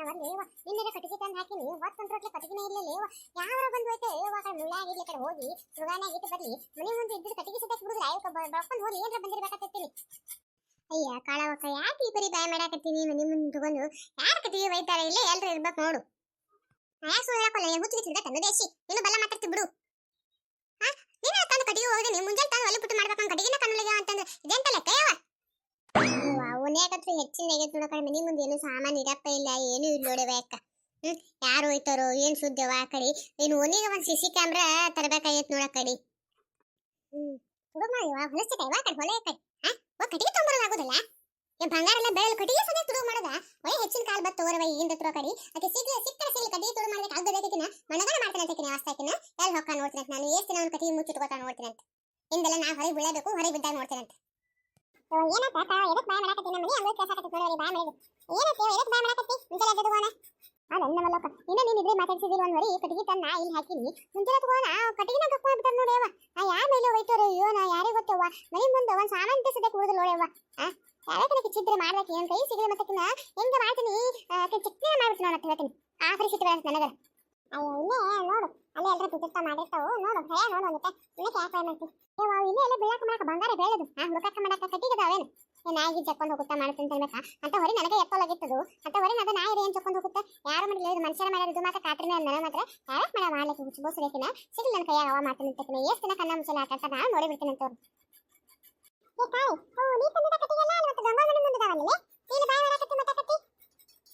ನಾವು ಲೇವ ನಿನ್ನೆ ಕಟ್ಟಿಗೆ ತಂದು ಹಾಕಿನಿ ಹೊತ್ತೊಂದು ರೊಟ್ಲೆ ಕಟ್ಟಿಗೆನೇ ಇಲ್ಲ ಲೇವ ಯಾವಾರ ಬಂದು ಹೋಯ್ತು ಆ ಕಡೆ ಮುಳ್ಳಾಗಿರ್ಲಿ ಕಡೆ ಹೋಗಿ ಸುಗಾನಾಗ ಇಟ್ಟು ಬರ್ಲಿ ಮನೆ ಮುಂದೆ ಇದ್ದಿದ್ದು ಕಟ್ಟಿಗೆ ಸುತ್ತಕ್ಕೆ ಬಿಡುದ್ರೆ ಆಯ್ತು ಬಳ್ಕೊಂಡು ಹೋಗಿ ಏನ್ರ ಬಂದಿರ್ಬೇಕಾಗ್ತೀನಿ. ಅಯ್ಯ ಕಾಳವಕ್ಕ ಯಾಕೆ ಈ ಪರಿ ಬಾಯ್ ಮಾಡಾಕತ್ತೀನಿ ಮನೆ ಮುಂದೆ ತಗೊಂಡು ಯಾರು ಕಟ್ಟಿಗೆ ಒಯ್ತಾರೆ ಇಲ್ಲ ಎಲ್ರು ಇರ್ಬೇಕು ನೋಡು. ಯಾಕೆ ಸುಳ್ಳು ಹೇಳಕ್ಕಲ್ಲ ಹುಚ್ಚಿಗೆ ತಿಂದ ತಂದು ದೇಶಿ ಇನ್ನು ಬಲ್ಲ ಮಾತಾಡ್ತಿ ಬಿಡು. ನೀನು ತಂದು ಕಟ್ಟಿಗೆ ಹೋಗಿ ಮುಂಜಾನೆ ತಂದು ಒಲೆ ಬಿಟ್ಟು ಮಾಡ್ಬೇಕಂತ ಕಟ್ಟಿಗೆನ ಕಣ್ಣಲಿಗೆ ಅಂತಂದ್ರೆ ಇದೆಂತಲ್ಲ ಕೈಯವ ಅವನೇಗತ್ರ ಹೆಚ್ಚಿನ ಆಗೈತೆ ನೋಡ ಕಡೆ ಮನೆ ಮುಂದೆ ಏನು ಸಾಮಾನು ಇರಪ್ಪ ಇಲ್ಲ ಏನು ಇಲ್ಲ ನೋಡವ ಯಾಕ ಯಾರು ಹೋಯ್ತಾರೋ ಏನು ಸುದ್ದಿವ ಆ ಕಡೆ ನೀನು ಒನಿಗೆ ಒಂದು ಸಿಸಿ ಕ್ಯಾಮ್ರಾ ತರಬೇಕಾಗೈತೆ ನೋಡ ಕಡೆ. ಹುಡುಗ ಮಾಡಿವ ಹೊಲಸ್ತಿ ಕೈವಾ ಕಡೆ ಹೊಲೆ ಕಡೆ ಕಟ್ಟಿಗೆ ತೊಗೊಂಬರೋದಾಗೋದಿಲ್ಲ ಏನ್ ಬಂಗಾರ ಎಲ್ಲ ಬೆಳೆಯಲು ಕಟ್ಟಿಗೆ ಸದೇ ತುಡುಗು ಮಾಡೋದ ಒಳ್ಳೆ ಹೆಚ್ಚಿನ ಕಾಲ ಬತ್ತು ತೋರವ ಈಗಿಂದ ತುರೋ ಕಡೆ ಅದಕ್ಕೆ ಸಿಕ್ಕರ ಸಿಲ್ಲಿ ಕಟ್ಟಿಗೆ ತುಡುಗು ಮಾಡೋದಕ್ಕೆ ಆಗಬೇಕಿನ ಮಣಗನ ಮಾಡ್ತಾನೆ ಅಂತಿನ ಅವಸ್ಥಾಕಿನ ಎಲ್ಲಿ ಹೊಕ್ಕ ನೋಡ್ತೀನಿ ನಾನು ಎಷ್ಟು ದಿನ ಒಂದು ಕಟ್ಟಿಗೆ ಮುಚ್ಚಿಟ್ಕೋತಾ ನೋಡ್ತೀನಿ ಅಂತ ಹಿಂದೆಲ್ಲ ನಾ ಹೊರಗೆ ಬೀಳಬೇಕು ಹೊರಗೆ ಬಿದ್ದಾಗ ನೋಡ್ತೀನಿ ಅಂತ. ಏನಪ್ಪ ಎದಕ್ಕೆ ಬಾಯ್ ಮಾಡಾಕತ್ತಿ ನಮ್ಮ ಮನೆ ಅಂಗಡಿ ಕೆಲಸ ನೋಡೋರಿ ಬಾಯ್ ಮಾಡಿದ್ರು ಏನತ್ತೆ ಎದಕ್ಕೆ ಬಾಯ್ ಮಾಡಾಕತ್ತಿ ಮುಂಜಾನೆ ಎದ್ದೋಣ ಅದನ್ನ ಮಲ್ಲಕ್ಕ ಇನ್ನ ನೀನು ಇದ್ರೆ ಮಾತಾಡ್ಸಿದಿಲ್ಲ ಒಂದು ವರಿ ಕಟ್ಟಿಗೆ ತಂದು ನಾ ಇಲ್ಲಿ ಹಾಕಿನಿ ಮುಂಜಾನೆ ತಗೋಣ ಕಟ್ಟಿಗೆನ ಕಕ್ಕೊಂಡ್ಬಿಟ್ಟಾರ ನೋಡ್ಯವ ಯಾ ಮೇಲೆ ಹೋಯ್ತಾರೋ ಅಯ್ಯೋ ನಾ ಯಾರಿಗೆ ಗೊತ್ತವ್ವ ಮನೆ ಮುಂದೆ ಒಂದು ಸಾಮಾನು ಸದ್ಯಕ್ಕೆ ಉಳಿದು ನೋಡ್ಯವ ಯಾರಕ್ಕೆ ಚಿತ್ರ ಮಾಡ್ಬೇಕು ಏನು ಕೈ ಸಿಗಲಿ ಮತ್ತಕಿನ ಹೆಂಗೆ ಮಾಡ್ತೀನಿ ಚಟ್ನಿ ಮಾಡ್ಬಿಟ್ಟು ನೋಡಕ್ಕೆ ಹೇಳ್ತೀನಿ ಆ ಪರಿಸ್ಥಿತಿ ಬರುತ್ತೆ ನನಗೆ. ಅಯ್ಯೋ ಇನ್ನೇ ನೋಡು ಅಲ್ಲೇ ಎಲ್ಲರೂ ಬಿದ್ದಿರ್ತಾ ಮಾಡಿರ್ತಾವು ನೋಡು ಭಯ ನೋಡು ಮತ್ತೆ ಇನ್ನಕ್ಕೆ ಯಾಕೆ ಮಾಡ್ತೀವಿ ಇನ್ನೇ ಎಲ್ಲ ಬೀಳಾಕ ಮಾಡಕ್ಕೆ ಬಂಗಾರ ಬೆಳೆದು ಹುಡುಕಾಕ ಮಾಡಕ್ಕೆ ಕಟ್ಟಿಗೆದಾವೇನು ನಾಯಿಗೆ ಚಕ್ಕೊಂಡು ಹೋಗುತ್ತಾ ಮಾಡ್ತೀನಿ ಅನ್ಬೇಕಾ ಅಂತ ಹೊರಿ ನನಗೆ ಎತ್ತಲಾಗಿತ್ತದು ಅಂತ ಹೊರಿ ಅದು ನಾಯಿ ಏನು ಚಕ್ಕೊಂಡು ಹೋಗುತ್ತೆ ಯಾರು ಮಾಡಿಲ್ಲ ಮನುಷ್ಯರ ಮಾಡೋದು ಮಾತ್ರ ಕಾತ್ರನೇ ನನ್ನ ಮಾತ್ರ ಯಾರಕ್ಕೆ ಮಾಡ ಮಾಡ್ಲಿಕ್ಕೆ ಹುಚ್ಚಬೋಸರೇಕಿನ ಸಿಗಲಿ ನನ್ನ ಕೈಯಾಗ ಅವ ಮಾಡ್ತೀನಿ ಅಂತಕಿನ ಎಷ್ಟು ದಿನ ಕಣ್ಣ ಮುಚ್ಚಲ ಆಟ ನಾನು ನೋಡಿಬಿಡ್ತೀನಿ ಅಂತವ್ರು. ನೀ ತಂದ ಕಟ್ಟಿಗೆಲ್ಲ ಮತ್ತೆ ಗಂಗಾ ಮನೆ ಮುಂದೆ ದಾವಲ್ಲಿ ನೀನು ಬಾಯ್ ಮಾಡಕತ್ತಿ ಮತ್ತೆ ಕಟ್ಟಿ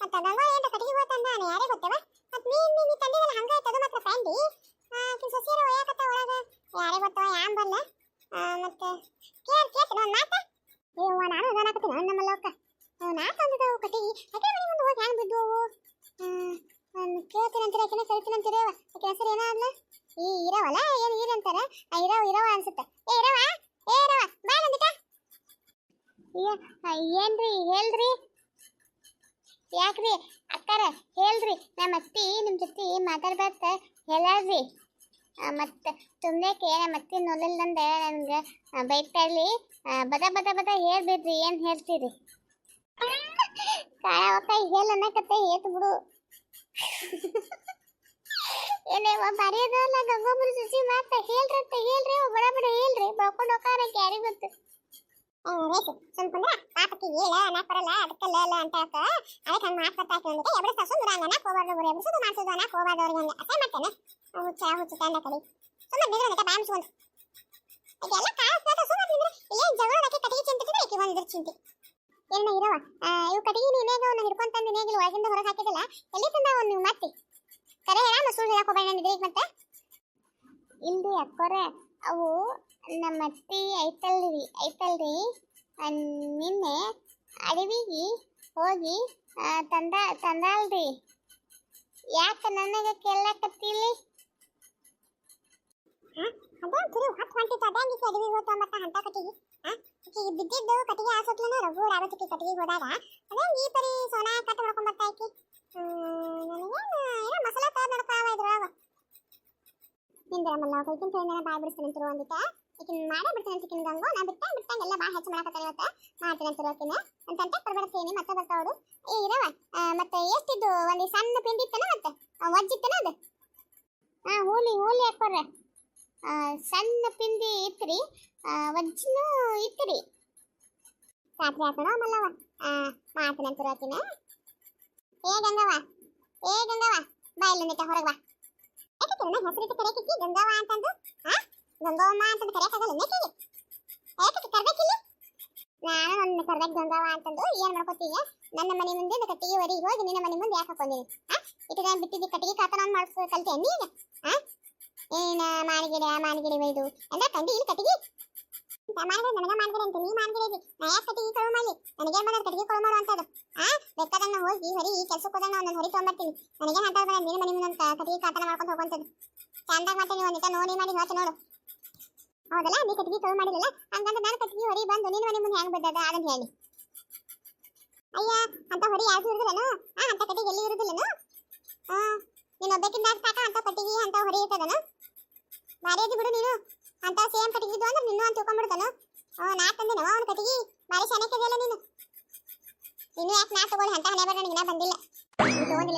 ಮತ್ತೆ ಗಂಗಾ ಏನು ಕಟ್ಟಿಗೆ ಹೋತಂದ ನಾನು ಯಾರೇ ಗೊತ್ತವ ಮತ್ತೆ ನೀನು ತಂದಿದ್ದಲ್ಲ ಹಂಗೆ ತಗೋ ಮಾತ್ರ ಪ್ಯಾಂಡಿ ಸೊಸೀರ ಒಯ್ಯಾಕತ್ತ ಒಳಗೆ ಯಾರೇ ಗೊತ್ತವ ಯಾಮ್ ಬರಲ್ಲ ಮತ್ತೆ ಕೇಳ್ತೀನಿ ಒಂದು ಮಾತಾ ಅಯ್ಯವ್ವ ನಾನು ಅದಾನಕತ್ತೀನಿ ನಮ್ಮಲ್ಲವಕ್ಕ ನಾ ತಂದದವು ಕಟ್ಟಿಗೆ ಅದೇ ಮನೆ ಮುಂದೆ ಹೋಗಿ ಹ್ಯಾಂಗೆ ಬಿದ್ದವು ಕೇಳ್ತೀನಿ ಅಂತೀರ ಆಕಿನ ಕರಿತೀನಿ ಅಂತೀರವ ಆಕೆ ಹೆಸರು ಏನಾದ್ಲ ಈ ಇರವಲ್ಲ ಏನು ಈರ ಅಂತಾರ ಇರವ ಅನ್ಸುತ್ತೆ ಇರವ ಬಾಯ್ ಬಂದಿಟ ಏನ್ರಿ ಹೇಳ್ರಿ ಯಾಕ್ರಿ ಅಕ್ಕಾರ ಹೇಳ್ರಿ ನಮ್ಮ ಅತ್ತಿ ನಿಮ್ಮ ಜೊತೆ ಮಾತಾಡ್ಬೇಕ ಹೇಳ್ರಿ ಮತ್ತೆ ತುಂಬಕ್ಕೆ ನಮ್ಮ ಅತ್ತಿ ನೋಲಿಲ್ಲಂದೆ ನನಗೆ ಬೈತಾ ಇರಲಿ ಬದ ಹೇಳ್ಬಿಡ್ರಿ ಏನು ಹೇಳ್ತೀರಿ ಕಾಳವಕ್ಕ ಹೇಳ ಅನ್ನಕತ್ತೆ ಏತು ಬಿಡು ಏನೇವ ಬರೆಯೋದಲ್ಲ ಗಂಗೊಬ್ಬರು ಸುಸಿ ಮಾತ ಹೇಳ್ರಿ ಬಡ ಹೇಳ್ರಿ ಬಳ್ಕೊಂಡು ಹೋಗಾರ ಯಾರಿಗೆ ಗೊತ್ತು ರೇಸು ಸುಮ್ಕೊಂಡ್ರೆ ಪಾಪಕ್ಕೆ ಹೇಳ ಅನ್ನಕ್ ಬರಲ್ಲ ಅದಕ್ಕೆಲ್ಲ ಅಂತ ಅದಕ್ಕೆ ಹಂಗೆ ಮಾತಾಡ್ತಾ ಹಾಕಿ ಎಬ್ರು ಸುಂದ್ರ ಅನ್ನಕ್ ಹೋಗ್ಬಾರ್ದು ಬರೀ ಎಬ್ರಿಸೋದು ಮಾಡಿಸೋದು ಅನ್ನಕ್ ಹೋಗ್ಬಾರ್ದು ಅವ್ರಿಗೆ ಹಂಗೆ ಅಸೇ ಮಾಡ್ತೇನೆ ಹುಚ್ಚ ತಂದ ಕಡಿ ಸುಮ್ಮನೆ ಬಿದ್ರನಕ್ಕೆ ಬಾಯಿಸ್ಕೊಂಡು ಇದೆಲ್ಲ ಕಾಣಿಸ್ತಾ ಸುಮ್ಮನೆ ಇಲ್ಲೇ ಜಗಳಕ್ಕೆ ಕಟ್ಟಿಗೆ ಚಿಂತಿದ್ರೆ ಈಕೆ ಒಂದು ಚಿಂತೆ ಏನ ಇರವ ಇವು ಕಟ್ಟಿಗೆ ನೀನೇಗ ಅವ್ನು ಹಿಡ್ಕೊಂತಂದು ನೇಗಿಲು ಒಳಗಿಂದ ಹೊರಗೆ ಹಾಕಿದಿಲ್ಲ ಎಲ್ಲಿ ತಂದ ಅವ್ನು ನೀವು ಮತ್ತೆ ಕರೆ ಹೇಳ ಸುಳ್ಳು ಹೇಳಕ್ ಹೋಗ್ಬೇಡ ನಂದಿದ್ರಿ ಈಗ ಮತ್ತೆ ಇಲ್ರಿ ಅಕ್ಕೋರೆ ಅವು ನಮ್ಮ ಅತ್ತಿ ಐತಲ್ರಿ ನಿನ್ನೆ ಅಡವಿಗೆ ಹೋಗಿ ತಂದಾಳ್ರಿ ಯಾಕೆ ನನಗೆ ಕೇಳಕತ್ತಿಲ್ಲಿ ಅದೇ ತಿರು ಹತ್ತು ಹೊಂಟಿತ್ತು ಅದೇ ಹಂಗಿಕ್ಕೆ ಅಡವಿಗೆ ಹೋಗ್ತಾ ಮತ್ತೆ ಅಂತ ಕಟ್ಟಿಗೆ ಆಕಿಗೆ ಬಿದ್ದಿದ್ದು ಕಟ್ಟಿಗೆ ಆಸೋತ್ಲನ ರಘು ರಾವತಿಗೆ ಕಟ್ಟಿಗೆ ಹೋದಾಗ ಅದೇ ಈ ಪರಿ ಸೋನಾ ಕಟ್ಟು ಮಾಡ್ಕೊಂಡ್ ಬರ್ತಾ ಆಕಿ ನನಗೇನು ಏನೋ ಮಸಾಲೆ ತಯಾರು ಮಾಡ್ಕೊಳವ ಇದ್ರೊಳಗ ನಿಂದ್ರ ಮಲ್ಲ ಕೈಕಿನ ಕೈಯಿಂದ ಬಾಯ್ ಬಿಡಿಸ್ತೀನಿ ಅಂತಿರು ಒಂದಿಟ ಈಕಿನ ಮಾಡೇ ಬಿಡ್ತೀನಿ ಅಂತಿಕಿನ ಗಂಗು ನಾ ಬಿಟ್ಟಂಗೆ ಎಲ್ಲ ಬಾಯ್ ಹೆಚ್ಚು ಮಾಡಕತ್ತಾನೆ ಇವತ್ತು ಮಾಡ್ತೀನಿ ಅಂತಿರು ಆಕಿನ ಅಂತಂತೆ ಬರ್ಬಿಡ್ತೀನಿ ಮತ್ತೆ ಬರ್ತಾವಡು ಇರವ ಮತ್ತೆ ಎಷ್ಟಿದ್ದು ಒಂದು ಸಣ್ಣ ಪಿಂಡಿ ಇತ್ತನ ಮತ್ತೆ ಒಜ್ಜಿತ್ತನ ಅದು ಹೂಲಿ ಹಾಕೋರ್ರೆ ಸಣ್ಣ ಪಿಂಡಿ ಇತ್ರಿ ವಜ್ಜಿನೂ ಇತ್ರಿ ರಾತ್ರಿ ಹಾಕೋಣ ಮಲ್ಲವ ಮಾಡ್ತೀನಿ ಅಂತಿರು ಆಕಿನ ಏ ಗಂಗವ್ವ ಬಾಯಿಲ್ಲಿಂದ ಹೊರಗೆ ಬಾ ಯಾಕೆ ಹೆಸರಿಟ್ಟು ಕರೆಯಕ್ಕೆ ಗಂಗವ್ವ ಅಂತಂದು ಗಂಗವ್ವ ಅಂತಂದು ಕರೆಯಕ್ಕಾಗಲ್ಲ ನೆಕ್ಕಿಗೆ ಯಾಕೆ ಕರ್ಬೇಕಿಲ್ಲ ನಾನು ನನ್ನ ಕರ್ಬೇಕು ಗಂಗವ್ವ ಅಂತಂದು ಏನು ಮಾಡ್ಕೊತೀಗ ನನ್ನ ಮನೆ ಮುಂದೆ ಕಟ್ಟಿಗೆ ಹೊರಗೆ ಹೋಗಿ ನಿನ್ನ ಮನೆ ಮುಂದೆ ಯಾಕೆ ಹಾಕೊಂಡಿನಿ ಇಟ್ಟು ನಾನು ಬಿಟ್ಟಿದ್ದು ಕಟ್ಟಿಗೆ ಕಾತನ ಮಾಡಿಸ್ಕೊ ಕಲ್ತೆ ನೀಗ ಏನ ಮಾನಗಿಡಿ ಬೈದು ಅಂದ್ರೆ ಕಂಡಿ ಇಲ್ಲಿ ಕಟ್ಟಿಗೆ ಮಾನಗಿಡಿ ನನಗ ಮಾನಗಿಡಿ ಅಂತ ನೀ ಮಾನಗಿಡಿ ನಾ ಯಾಕೆ ಕಟ್ಟಿಗೆ ಕಳು ಮಾಡಲಿ ನನಗೇನು ಬಂದ ಕಟ್ಟಿಗೆ ಕಳು ಮಾಡು ಅಂತದ್ದು ಬೇಕಾದನ್ನ ಹೋಗಿ ಹೊರಿ ಕೆಲ್ಸಕ್ಕೆ ಹೋದಾಗ ನಾನು ಹೊರಿ ತೊಗೊಂಬರ್ತೀನಿ ನನಗೇನು ಅಂತ ಬಂದ ನಿನ್ನ ಮನೆ ಮುಂದೆ ಕಟ್ಟಿಗೆ ಕಾತನ ಮಾಡ್ಕೊಂಡು ಹೋಗುವಂಥದ್ದು ಚಂದಾಗ ಮಾಡ್ತೀನಿ ಒಂದಿಟ ನೋಡಿ ಹೇಳ್ತ ನೋಡು ಹೌದಲ್ಲ ನೀ ಕಟ್ಟಿಗೆ ಕಳು ಮಾಡಿರಲ್ಲ ಹಂಗಂದ್ರೆ ನಾನು ಕಟ್ಟಿಗೆ ಹೊರಿ ಬಂದು ನಿನ್ನ ಮನೆ ಮುಂದೆ ಹೆಂಗೆ ಬಿದ್ದದ ಅದನ್ನ ಹೇಳಿ ಅಯ್ಯ ಅಂತ ಹೊರಿ ಯಾವ್ದು ಇರುದಿಲ್ಲನು ಅಂತ ಕಟ್ಟಿಗೆ ಎಲ್ಲಿ ಇರುದಿಲ್ಲನು ನೀನು ಒಬ್ಬಕ್ಕಿಂತ ಸಾಕ ಅಂತ ಕಟ್ಟಿಗೆ ಅಂತ ಹೊರಿ ಇರ್ತದನು ಬಾರಿ ಅದಿ ಬಿಡು ನೀನು ಅಂತ ಸೇಮ್ ಕಟ್ಟಿಗಿದ್ದು ಅಂದ್ರೆ ನಿನ್ನೂ ಅಂತ ತಿಳ್ಕೊಂಡ್ಬಿಡ್ತಾನು ನಾ ತಂದೇನವ ಅವನು ಕಟ್ಟಿಗೆ ಬಾರಿ ಶಾನಕ್ಕಿದೆಯಲ್ಲ ನೀನು ಯಾಕೆ ನಾ ತಗೊಳ್ಳಿ ಅಂತ ಹಣೆ ಬರ ನನಗೆ ಬಂದಿಲ್ಲ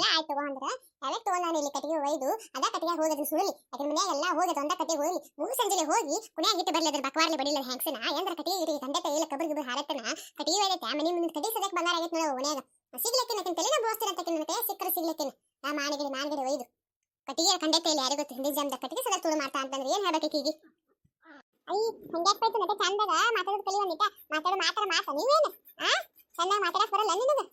ಎಲ್ಲ ಆಯ್ತು ತಗೋ ಅಂದ್ರೆ ಯಾವ್ಯಾವ ತಗೊಂಡ್ ನಾನು ಇಲ್ಲಿ ಕಟ್ಟಿಗೆ ಒಯ್ದು ಅದ ಕಟ್ಟಿಗೆ ಹೋಗೋದು ಸುಡಲಿ ಅದ್ರ ಮನ್ಯಾಗ ಎಲ್ಲ ಹೋಗೋದು ಒಂದ ಕಟ್ಟಿಗೆ ಹೋಗ್ಲಿ ಮೂರು ಸಂಜೆಲೆ ಹೋಗಿ ಕುಣ್ಯಾಗ ಇಟ್ಟು ಬರ್ಲಿ ಅದ್ರ ಬಕ್ವಾರ್ಲಿ ಬಡಿಲ್ಲ ಹೆಂಗ್ಸನ ಎಂದ್ರ ಕಟ್ಟಿಗೆ ಇಟ್ಟು ತಂದೆ ಕೈಯಲ್ಲಿ ಕಬ್ಬರ್ ಗಿಬ್ಬರ್ ಹಾರತ್ತನ ಕಟ್ಟಿಗೆ ಒಯ್ದೈತೆ ಮನೆ ಮುಂದೆ ಕಟ್ಟಿಗೆ ಸದಕ್ಕೆ ಬಂಗಾರ ಆಗೈತೆ ನೋಡು ಮನ್ಯಾಗ ಸಿಗ್ಲಿಕ್ಕೆ ನಕ್ಕಿನ ತಲೆನ ಬೋಸ್ತೀನಿ ಅಂತ ನನ್ನ ಕೈ ಸಿಕ್ಕರೆ ಸಿಗ್ಲಿಕ್ಕೆ ನಾ ಮಾನಗಿಡಿ ಒಯ್ದು ಕಟ್ಟಿಗೆ ಕಂಡೆ ಕೈಲಿ ಯಾರಿಗೂ ಗೊತ್ತು ಹಿಂದಿನ ಜಮ್ದ ಕಟ್ಟಿಗೆ ಸದಕ್ಕೆ ತುಳು ಮಾಡ್ತಾ ಅಂತಂದ್ರೆ ಏನ್ ಹೇಳ್ಬೇಕು ಈಗ ಐ ಹಂಗ್ಯಾಕ್ ಬೈತು ನಟ ಚಂದಾಗ ಮಾತಾಡೋದು ಕಲಿಯೋನಿಟ ಮಾತಾಡ ನೀವೇನು ಚೆನ್ನಾಗಿ ಮಾತಾಡಕ್ ಬರಲ್ಲ ನಿನಗೆ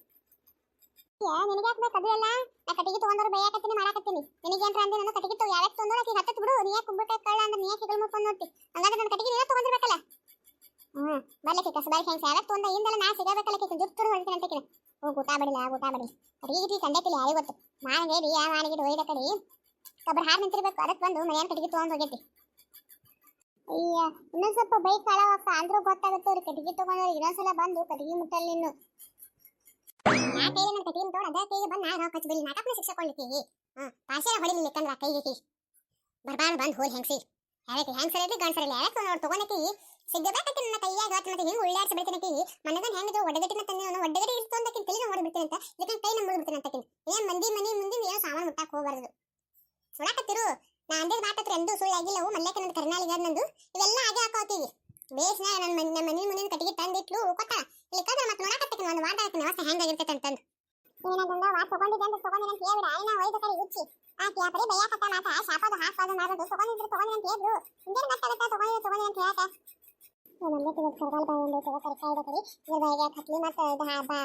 ನಿನಗ್ಯಾಕ್ ಬೇಕು ಅದು ಎಲ್ಲ ನಾ ಕಟ್ಟಿಗೆ ತಗೊಂಡ್ರು ಬೈಯಾಕತ್ತೀನಿ ಮಾಡಾಕತ್ತೀನಿ ನಿನಗೇನ್ರ ಅಂದ್ರೆ ನಾನು ಕಟ್ಟಿಗೆ ತಗೋ ಯಾವ್ಯಾಕ ತೊಗೊಂಡ್ರು ಆಕಿ ಹತ್ತತ್ ಬಿಡು ನೀ ಯಾಕೆ ಕುಂಬಳಕಾಯಿ ಕಳ್ಳ ಅಂದ್ರೆ ನೀ ಯಾಕೆ ಹೆಗಲ್ ಮುಟ್ಕೊಂಡು ನೋಡ್ತಿ ಹಂಗಾದ್ರೆ ನನ್ನ ಕಟ್ಟಿಗೆ ನೀನೇ ತಗೊಂಡಿರ್ಬೇಕಲ್ಲ ಬರ್ಲಿಕ್ಕೆ ಕಸಬಾರಿ ಹೆಂಗ್ಸ ಯಾವ್ಯಾಕ ತೊಗೊಂಡ ಹಿಂದೆಲ್ಲ ನಾ ಸಿಗಬೇಕಲ್ಲ ಜುಟ್ಟು ಹೊಡ್ತೀನಿ ಅಂತ ಹೋಗಿ ಊಟ ಬಡಿಲ್ಲ ಕಟ್ಟಿಗೆ ಕಂಡೈತಿಲ್ಲ ಯಾರಿಗೆ ಗೊತ್ತು ಮಾನಗೇರಿ ಯಾವ ಮಾನಗಿರಿ ಒಯ್ದ ಕಡೆ ಕಬ್ಬರ್ ಹಾರ್ ನಿಂತಿರ್ಬೇಕು ಅದಕ್ಕೆ ಬಂದು ಮನೆಯ ಕಟ್ಟಿಗೆ ತೊಗೊಂಡು ಹೋಗೈತಿ ಅಯ್ಯ ಇನ್ನೊಂದ್ ಸ್ವಲ್ಪ ಬೈಕ್ ಕಾಳವಕ್ಕ ಅಂದ್ರೂ ಗೊತ್ತಾಗುತ್ತೆ ಅವ್ರಿಗೆ ಕಟ್ಟಿಗೆ ತಗೊಂಡ್ರೆ ಇನ್ನೊಂದ್ಸಲ ಬಂದು ಕಟ್ಟಿಗೆ ಮುಟ್ಟಲ್ಲಿ ಇನ್ನು ನಾ ಕೈಗೆ ನನ್ನ ಕಟ್ಟಿಗೆ ತಗೊಂಡು ಅದೇ ಕೈಗೆ ಬಂದು ನಾವು ಕಚ್ಚಬಿಡಿ ನಾಟಕನ ಶಿಕ್ಷೆ ಕೊಡ್ಲಿಕ್ಕೆ ಪಾಶೆ ಹೊಡಿಲಿಲ್ಲ ಯಾಕಂದ್ರೆ ಆ ಕೈಗೆ ಬರ್ಬಾರ್ದು ಬಂದು ಹೋಲ್ ಹೆಂಗ್ಸಿ ಯಾಕೆ ಹೆಂಗ್ಸರ ಇರಲಿ ಗಂಡಸರ ಇಲ್ಲ ಯಾಕೆ ನೋಡಿ ತಗೊಂಡಕಿ ಸಿಗಬೇಕಂತ ನನ್ನ ಕೈಯಾಗ ಮತ್ತೆ ಹಿಂಗೆ ಉಳ್ಳಾಡ್ಸಿ ಬಿಡ್ತೀನಕಿ ಮನಗನ್ ಹೆಂಗಿದ್ರು ಒಡ್ಡಗಟ್ಟಿನ ತಂದೆ ಒಡ್ಡಗಟ್ಟಿ ಇರ್ತಂದಕ್ಕಿಂತ ತಲೆಗೆ ನೋಡ್ಬಿಡ್ತೀನಿ ಅಂತ ಇದಕ್ಕೆ ಕೈ ನಮ್ಮ ಮುಗಿಬಿಡ್ತೀನಿ ಅಂತಕಿನ ಏನ್ ಮಂದಿ ಮನೆ ಮುಂದೆ ಏನೋ ಸಾಮಾನು ಮುಟ್ಟಾಕ್ ಹೋಗ್ಬಾರ್ದು ನೋಡಕತ್ತಿರು ನಾ ಅಂದಿದ್ ಮಾತತ್ರ ಎಂದೂ ಸುಳ್ಳು ಆಗಿಲ್ಲವು ಮಲ್ಯಕ್ಕೆ ನನ್ನ ಕರ್ನಾಳಿಗ ನಂದು ಇವೆಲ್ಲ ಹಾಗೆ ಹಾಕೋತೀವಿ ಬೇಸ್ನ ನನ್ನ ಮನೆ ಮುಂದಿನ ಕಟ್ಟಿಗೆ ತಂದಿಟ್ಲು ಕೊಟ್ಟಾಳ ಇಲ್ಲಿ ಕದ್ರ ಮತ್ತೆ ನೋಡಕತ್ತಕಿನ ಒಂದು ವಾದ ಹಾಕಿನ ಅವಸ್ಥೆ ಹೆಂಗಾಗಿರ್ತೈತೆ ಅಂತಂದು ಏನಂದ ವಾ ತಗೊಂಡಿದ್ದೆ ಅಂತ ತಗೊಂಡಿನ ಅಂತ ಹೇಳ್ಬಿಡ ಆಯ್ನ ಒಯ್ದ ಕಡೆ ಹುಚ್ಚಿ ಆಕಿ ಆ ಪರಿ ಬೈಯಾಕತ್ತ ಮಾತ ಶಾಪದು ಹಾಕೋದು ಮಾಡೋದು ತಗೊಂಡಿದ್ರು ಅಂತ ಹೇಳಿದ್ರು ಹಿಂದೇನು ಗೊತ್ತಾಗತ್ತ ತಗೊಂಡಿದ್ರು ಅಂತ ಹೇಳಕ ಮಲ್ಯಕ್ಕೆ ಕರ್ಗಾಲ್ ಬಾಯಿ ಒಂದು ತಗೋ ಕರಿಕಾಯ್ದ ಕಡಿ ಇದ್ರ ಬಾಯಿಗೆ ಕತ್ಲಿ ಮತ್ತೆ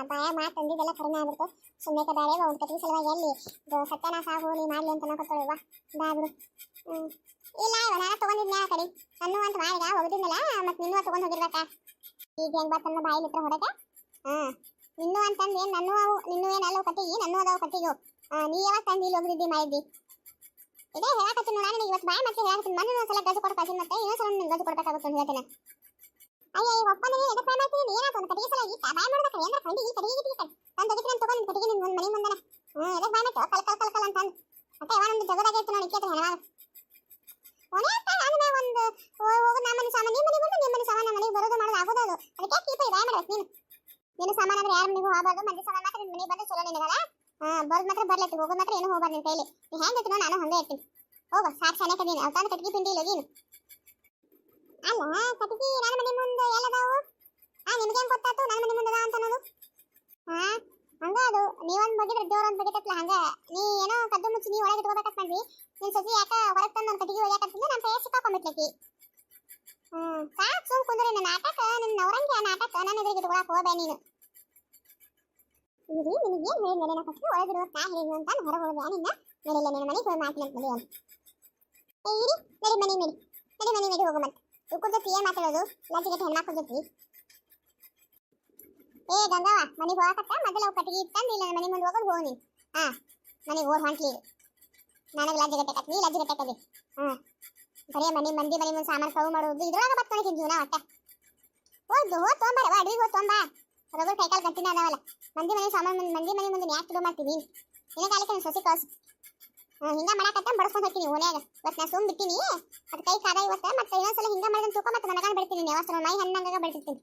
ಬಾಯ ಮಾತು ಅಂದಿದ್ದೆಲ್ಲ ಕಡಿಮೆ ಆಗ್ಬಿಡ್ತು ಸುಮ್ಮನೆ ಬಾಳೆ ಒಂದು ಕಟ್ಟಿಗೆ ಸಲುವಾಗಿ ಎಲ್ಲಿ ಸತ್ಯನಾಶ ಹೋಲಿ ಮಾಡ್ಲಿ ಅಂತ ನೋಡ್ಕೊಳ್ವಾ ಬಾಬ್ರು ಇಲ್ಲ ನಾನು ತಗೊಂಡಿದ್ನ ಆ ಕಡೆ ನನ್ನ ಅಂತ ಮಾಡಿಗ ಹೋಗಿದ್ನಲ್ಲ ಮತ್ತೆ ನಿನ್ನೂ ತಗೊಂಡು ಹೋಗಿರ್ಬೇಕಾ ಈಗ ಹೆಂಗ್ ಬರ್ತನ್ನ ಬಾಯಿ ಲಿಟ್ರ ಹೊರಗೆ ನಿನ್ನೂ ಅಂತಂದು ಏನು ನನ್ನೂ ಅವು ನಿನ್ನೂ ಏನಲ್ಲ ಕಟ್ಟಿಗೆ ನನ್ನೂ ಅದಾವು ಕಟ್ಟಿಗೆ ನೀ ಯಾವಾಗ ತಂದು ಇಲ್ಲಿ ಹೋಗಿದ್ದಿ ಮಾಡಿದ್ದಿ ಇದೇ ಹೇಳಕತ್ತೀನಿ ನಾನು ಇವತ್ತು ಬಾಯಿ ಮತ್ತೆ ಹೇಳಕತ್ತೀನಿ ಮಣ್ಣು ಒಂದ್ಸಲ ಗಜು ಕೊಟ್ಟು ಕಳ್ಸಿ ಮತ್ತೆ ಇನ್ನೊಂದ್ಸಲ ನಿಮ್ಗೆ ಗಜು ಕೊಡ್ಬೇಕಾಗುತ್ತೆ ಅಂತ ಹೇಳ್ತೇನೆ ಅಯ್ಯ ಈ ಒಪ್ಪನೇ ಎದಕ್ಕೆ ಬಾಯ್ ಮಾಡ್ತೀನಿ ಏನಾಯ್ತು ಒಂದು ಕಟ್ಟಿಗೆ ಸಲ ಈ ಬಾಯ್ ಮಾಡ್ಬೇಕು ಏನಾರ ಕಡಿ ಈ ಕಟ್ಟಿಗೆ ಇಟ್ಟಿಗೆ ನಾನು ತೆಗಿತೀನಿ ಅಂತ ತಗೊಂಡು ಕಟ್ಟಿಗೆ ನಿನ್ನ ಒಂದು ಮನೆ ಮುಂದನ ಎದಕ್ಕೆ ಬಾಯ್ ಮಾಡ್ತು ಕಲ್ ಅಂತ ಮತ್ತೆ ಯಾವೊಂದು ಜಗದಾಗ ಇತ್ತು ನೋಡಿ ಇಕ್ಕೇತ ಹೆಣವಾಗ ಒಣೆ ನಾನು ಒಂದು ಹೋಗು ನಮ್ಮನೆ ಸಾಮಾನು ನಿಮ್ಮ ಮನೆ ಬಂದು ನಿಮ್ಮ ಮನೆ ಸಾಮಾನು ಮನೆಗೆ ಬರೋದು ಮಾಡೋದು ಆಗೋದು ಅದು ಅದಕ್ಕೆ ಕೀಪ ಬಾಯ್ ಮಾಡ್ಬೇಕು ನೀನು ಸಾಮಾನು ಅಂದ್ರೆ ಯಾರ ಮನೆಗೂ ಹೋಗಬಾರ್ದು ಮಂದಿ ಸಾಮಾನು ಮಾತ್ರ ನಿಮ್ಮ ಮನೆಗೆ ಬಂದು ಚಲೋ ನಿನಗಲ್ಲ ಬರೋದು ಮಾತ್ರ ಬರ್ಲತ್ತಿ ಹೋಗೋದು ಮಾತ್ರ ಏನು ಹೋಗ್ಬಾರ್ದು ನಿನ್ನ ಕೈಲಿ ನೀ ಹೆಂಗೆ ಇತ್ತು ನಾನು ಹಂಗೆ ಇರ್ತೀನಿ ಹೋಗು ಸಾಕು ಸಣ್ಣ ಕದೀನಿ ಅವತ್ತಾನು ಕಟ್ಟಿಗೆ ಪಿಂಡಿ ಇಲ್ಲೋಗೀನು ಅಲ್ಲ ಕಟ್ಟಿಗೆ ನನ್ನ ಮನೆ ಮುಂದೆ ಎಲ್ಲದಾವು ನಿಮ್ಗೇನು ಗೊತ್ತಾಯ್ತು ನನ್ನ ಮನೆ ಮುಂದೆ ಅಂತ ಅನ್ನೋದು ಹಂಗ ಅದು ನೀವೊಂದು ಬಗೆದ್ರೆ ಜೋರ್ ಒಂದು ಬಗೆತತ್ಲ ಹಂಗ ನೀ ಏನೋ ಕದ್ದು ಮುಚ್ಚಿ ನೀ ಒಳಗೆ ಇಟ್ಕೋಬೇಕಂತ ಮಾಡ್ರಿ ನಿನ್ ಸೊಸಿ ಯಾಕ ಹೊರಗೆ ತಂದು ಒಂದು ಕಟ್ಟಿಗೆ ಒಯ್ಯಾಕಂತಿಲ್ಲ ನಮ್ಮ ಕೈಯಾಗ ಸಿಕ್ಕಾಕೊಂಡ್ಬಿಟ್ಲಕ್ಕಿ ಸಾಕು ಸುಮ್ ಕುಂದ್ರಿ ನನ್ನ ನಾಟಕ ನಿನ್ನ ನವರಂಗಿ ಆ ನಾಟಕ ನನ್ನ ಎದುರಿಗೆ ಇಟ್ಕೊಳಕ್ ಹೋಗ್ಬೇ ನೀನು ಇರಿ ನಿನಗೆ ಏನು ಹೇಳಿದ್ಮೇಲೆ ನಾ ಫಸ್ಟ್ ಒಳಗಿಡುವ ನಾ ಹೇಳಿದ್ನು ಅಂತ ಹೊರಗೆ ಹೋಗ್ಯಾ ನಿನ್ನ ಮೇಲಿಲ್ಲ ನಿನ್ನ ಮನೆಗೆ ಹೋಗಿ ಮಾಡ್ತೀನಿ ಅಂತ ಮನೆ ಇರಿ ನಡಿ ಮನೆ ಹೋಗು ಮತ್ತೆ ಉಕ್ಕುರ್ ಜೊತೆ ಏನು ಮಾತಾಡೋದು ಲಜ್ಜಿಗಟ್ಟೆ ಹೆಣ್ಮಕ್ಳ ಜೊತೆ ಏ ಗಂಗವ್ವ ಮನೆಗೆ ಹೋಗಕತ್ತ ಮೊದಲು ಅವು ಕಟ್ಟಿಗೆ ಇಟ್ಟಂದು ಇಲ್ಲ ಮನೆ ಮುಂದೆ ಹೋಗೋದು ಹೋಗಿ ನೀನು ಮನೆಗೆ ಓಡ್ ಹೊಂಟ್ಲಿ ನನಗೆ ಲಜ್ಜಿಗಟ್ಟೆ ಕತ್ ನೀ ಲಜ್ಜಿಗಟ್ಟೆ ಕದಿ ಬರೀ ಮಂದಿ ಮನೆ ಮುಂದೆ ಸಾಮಾನು ಕವು ಮಾಡೋದು ಇದ್ರೊಳಗೆ ಬರ್ತೊಳಗೆ ಜೀವನ ಒಟ್ಟ ಹೋದ್ದು ತೊಂಬಾರ ಅಡುಗೆ ಹೋಗಿ ತೊಂಬ ರೊಬ್ಬರು ಕೈಕಾಲು ಗಟ್ಟಿನ ಅದಾವಲ್ಲ ಮಂದಿ ಮನೆ ಸಾಮಾನು ಮಂದಿ ಮನೆ ಮುಂದೆ ಯಾಕೆ ತುಡು ಮಾಡ್ತೀನಿ ನಿನ್ನ ಕಾಲಕ್ಕೆ ಸೊಸಿ ಕಳ್ಸು ಹಿಂಗ ಮಾಡಕತ್ತ ಬಡ್ಸ್ಕೊಂಡು ಹೋಗ್ತೀನಿ ಓನ್ಯಾಗ ಇವತ್ತು ನಾ ಸುಮ್ ಬಿಟ್ಟಿನಿ ಅದು ಕೈ ಕಾದ ಇವತ್ತು ಮತ್ತೆ ಇನ್ನೊಂದ್ಸಲ ಹಿಂಗ ಮಾಡಿದ್ರೆ ತೂಕ ಮತ್ತೆ ಮನಗಾನ ಬೆಳಿತೀನಿ ಯಾವಸ್ತ್ರ ಮೈ ಹಣ್ಣಂಗ ಬೆಳಿತೀನಿ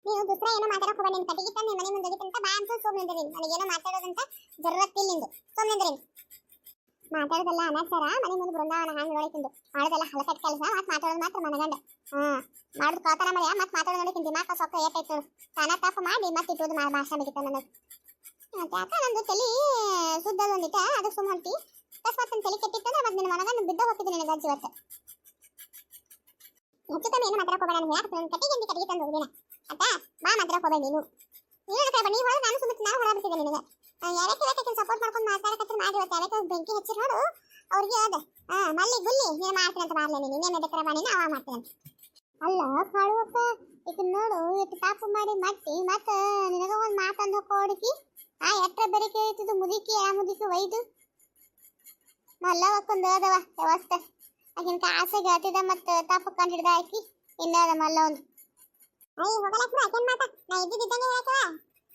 ನೀನು ದುಸ್ರ ಏನೋ ಮಾತಾಡಕ್ ಹೋಗ ನಿನ್ ಕಟ್ಟಿಗೆ ತಂದು ಮನೆ ಮುಂದೆ ಅಂತ ಬಾ ಅಂತ ಸುಮ್ ನಿಂದಿರಿ ನನಗೇನೋ ಮಾತಾಡೋದಂತ ಜರೂರತ್ತಿಲ್ಲ ನಿಂದು ಸುಮ್ ನಿಂದ್ರಿ ಮಾತಾಡೋದಲ್ಲ ಅನಾಚಾರ ಮನೆ ಮುಂದೆ ಬೃಂದಾವನ ಹಂಗೆ ನೋಡಿಕೊಂಡು ಮಾಡೋದೆಲ್ಲ ಹಲಕಟ್ ಕೆಲಸ ಮತ್ತೆ ಮಾತಾಡೋದು ಮಾತ್ರ ಮನಗಂಡ ಮಾಡೋದು ಕಾತನ ಮರ್ಯ ಮತ್ತೆ ಮಾತಾಡೋದು ನೋಡಿಕೊಂಡು ದಿಮಾಕ ಸೊಕ್ಕ ಏಟಾಯ್ತು ತಾನ ತಪ್ಪು ಮಾಡಿ ಮತ್ತೆ ಇಟ್ಟೋದು ಭಾಷೆ ಬಿಟ್ಟಿತ್ತು ನನಗೆ ಯಾಕ ನಂದು ತಲೆ ಸುದ್ದದು ಒಂದಿಟ್ಟ ಅದಕ್ಕೆ ಸುಮ್ ಹೊಂಟಿ ಅಕಸ್ಮಾತ್ ನನ್ನ ತಲೆ ಕೆಟ್ಟಿತ್ತಂದ್ರೆ ಮತ್ತೆ ನಿನ್ನ ಮನಗಂಡು ಬಿದ್ದ ಹೋಗ್ತಿದ್ದು ನಿನಗೆ ಅಜ್ಜಿ ಇವತ್ತು ಹೆಚ್ಚು ಕಮ್ಮಿ ಏನು ಮಾತಾಡಕ್ ಹೋಗಬೇಡ ನಾನು ಯಾಕೆ ನನ್ನ ಕಟ್ಟಿಗೆ ತಂದು ಹೋಗಿನ ಆಯ್ತಾ ಬಾ ಮಾತಾಡಕ್ ಹೋಗಬೇಡ ನೀನು ನೀನು ಹೊರ ನಾನು ಸುಮ್ಮನೆ ನಾನು ಹೊರಬಿಟ್ಟಿದ್ದೆ ನಿನಗೆ ಯಾರಕ್ಕೆ ಸಪೋರ್ಟ್ ಮಾಡ್ಕೊಂಡು ಮಾತಾಡಕತ್ರ ಮಾಡಿ ಇವತ್ತು ಯಾರಕ್ಕೆ ಬೆಂಕಿ ಹಚ್ಚಿ ನೋಡು ಅವ್ರಿಗೆ ಅದ ಮಲ್ಲಿ ಗುಲ್ಲಿ ನೀನು ಮಾಡ್ತೀನಿ ಅಂತ ಮಾಡ್ಲಿ ನೀನು ಇನ್ನೇನು ಎದಕ್ಕರ ಬಾ ನೀನು ಅವ ಮಾಡ್ತೀನಿ ಅಂತ ಅಲ್ಲ ಕಾಳುವಪ್ಪ ಈಗ ನೋಡು ಇಟ್ಟು ತಾಪು ಮಾಡಿ ಮಟ್ಟಿ ಮತ್ತೆ ನಿನಗ ಒಂದು ಮಾತಂದು ಹೊಡ್ಕಿ ಎಟ್ಟ ಬೆರಿಕೆ ಐತಿದ್ದು ಮುದುಕಿ ಆ ಮುದುಕಿ ಒಯ್ದು ಮಲ್ಲ ಹಾಕೊಂಡು ಅದವ ವ್ಯವಸ್ಥೆ ಆಕಿನ ಕಾಸೆಗೆ ಹತ್ತಿದ ಮತ್ತೆ ತಾಪು ಕಂಡು ಹಿಡ್ದ ಹಾಕಿ ಇನ್ನದ ಮಲ್ಲ ಒಂದು ಹೋಗಲಕ್ಕ ಆಕೆನ್ ಮಾತ ನಾ ಇದ್ದಿದ್ದಂಗೆ ಹೇಳಕ್ಕವ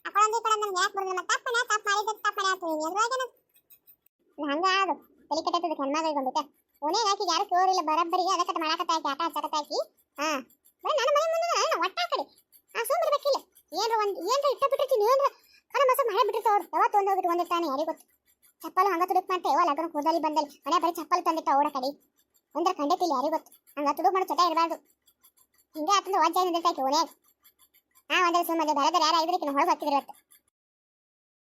ಅಕ್ಕಳೊಂದು ಈ ಕಡೆ ನನಗೆ ಯಾಕೆ ಬರಲ್ಲ ಮತ್ತೆ ತಪ್ಪು ಮಾಡಿದ್ದು ಎದುರಾಗೇನ ಹಂಗ ಅದು ತಲೆ ಕೆಟ್ಟದ ಹೆಣ್ಮಗಳಿಗೆ ಬಂದ್ಬಿಟ್ಟೆ ಓನೇಗೆ ಹಾಕಿ ಯಾರು ಕೇಳಿಲ್ಲ ಬರಬ್ಬರಿಗೆ ಅದಕ್ಕೆ ಮಾಡಕತ್ತ ಹಾಕಿ ಆಟ ಹಚ್ಚಕತ್ತ ಹಾಕಿ ನನ್ನ ಮನೆ ಮುಂದೆ ಒಟ್ಟ ಕಡೆ ಸುಮ್ಮನಿರ್ಬೇಕಿಲ್ಲ ಏನ್ರ ಇಷ್ಟ ಬಿಟ್ಟಿರ್ತೀನಿ ಏನ್ರ ಕಣ ಮಸ ಮಳೆ ಬಿಟ್ಟಿರ್ತಾವ ಅವ್ರು ಯಾವತ್ತು ಒಂದು ಹೋಗಿಟ್ಟು ಒಂದಿರ್ತಾನೆ ಯಾರಿಗೆ ಗೊತ್ತು ಚಪ್ಪಲು ಹಂಗ ತುಡುಕ್ ಮಾಡ್ತೇವ ಲಗ್ನ ಕೂದಲಿ ಬಂದಲ್ಲಿ ಮನೆ ಬರೀ ಚಪ್ಪಲು ತಂದಿಟ್ಟ ಓಡ ಕಡಿ ಒಂದ್ರ ಖಂಡಿತಿಲ್ಲ ಯಾರಿಗೂ ಗೊತ್ತು ಹಂಗ ತುಡುಕ್ ಮಾಡೋ ಚಟ ಇರಬಾರ್ದು ಹಿಂಗೆ ಆತಂದ್ರೆ ವಾಜ್ಯ ನಿಂದಿರ್ತಾಯ್ತು ಓನೇ ಒಂದಲ್ಲಿ ಸುಮ್ಮನೆ ಬೇರೆ ಯಾರು ಇದ್ರಿಕಿನ ಹೊರಗೆ ಹಾಕಿದ್ರು ಇವತ್ತು